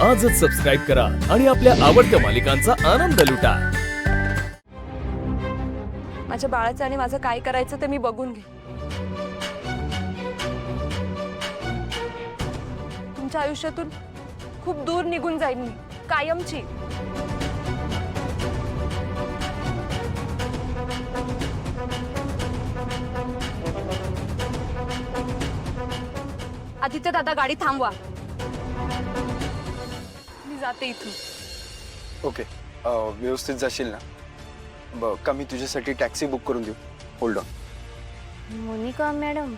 आजच सबस्क्राईब करा आणि आपल्या आवडत्या मालिकांचा आनंद लुटा। माझ्या बाळाचं आणि माझं काय करायचं ते मी बघून घे। तुमच्या आयुष्यातून खूप दूर निघून जाईन मी कायमची। आदित्य दादा गाडी थांबवा, मी जाते इथून। ओके व्यवस्थित जाशील ना? का मी तुझ्यासाठी टॅक्सी बुक करून देऊ? Hold on. मोनिका मॅडम,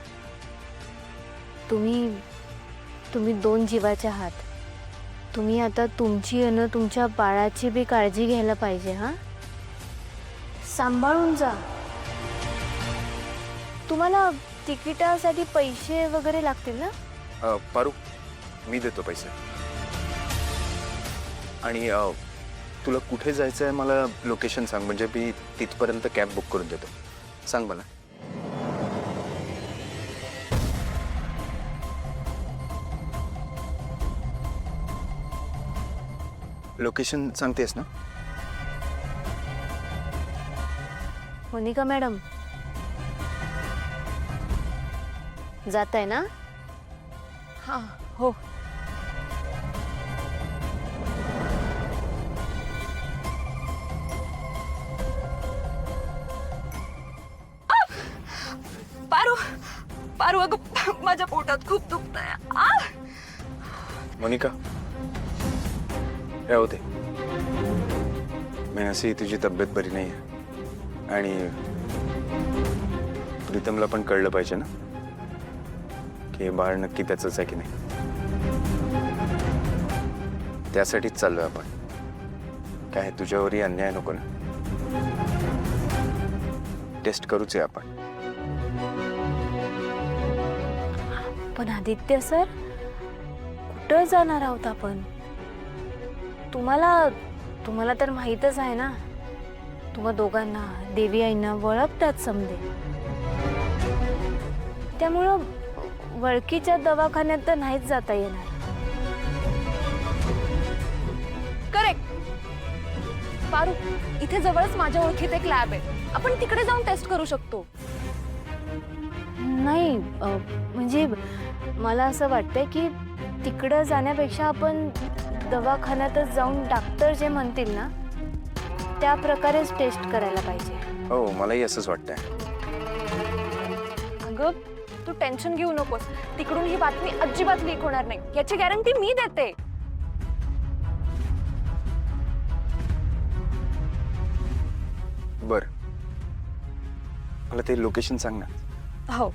तुम्ही दोन जीवाचे आहात। तुम्ही आता तुमची आणि तुमच्या बाळाची बी काळजी घ्यायला पाहिजे। हां, सांभाळून जा। तुम्हाला तिकिटासाठी पैसे वगैरे लागतील ना? पारू, मी देतो पैसे। आणि तुला कुठे जायचं आहे मला लोकेशन सांग, म्हणजे मी तिथपर्यंत कॅब बुक करून देतो। सांग मला। लोकेशन सांगतेस ना? मोनिका मॅडम, जात आहे ना? हाँ हो। पारू पारू, अगं माझ्या पोटात खूप दुखतंय। मोनिका, राहू दे। मी अशी तुझी तब्येत बरी नाही आहे आणि प्रीतमला पण कळलं पाहिजे ना की हे बाळ नक्की त्याचंच आहे की नाही। त्यासाठीच चाललोय आपण। काय तुझ्यावरही अन्याय नको ना? टेस्ट करूच आहे आपण। पण आदित्य सर, कुठं जाणार आहोत आपण? तुम्हाला तर माहीतच आहे ना, तुम्हा दोघांना देवी आईंना वळखतात समजे। त्यामुळं वळकीच्या दवाखान्यात तर नाहीच जाता येणार। करेक्ट पारू, इथे जवळच माझ्या ओळखीत एक लॅब आहे, आपण तिकडे जाऊन टेस्ट करू शकतो। नाही, म्हणजे मला असं वाटतंय की तिकडं जाण्यापेक्षा आपण दवाखान्यातच जाऊन डॉक्टर जे म्हणतील ना त्या प्रकारेच टेस्ट करायला पाहिजे। हो, मलाही असंच वाटतंय। अगं तू टेन्शन घेऊ नकोस, तिकडून ही बातमी अजिबात लीक होणार नाही याची गॅरंटी मी देते। बर, मला ते लोकेशन सांग ना। हो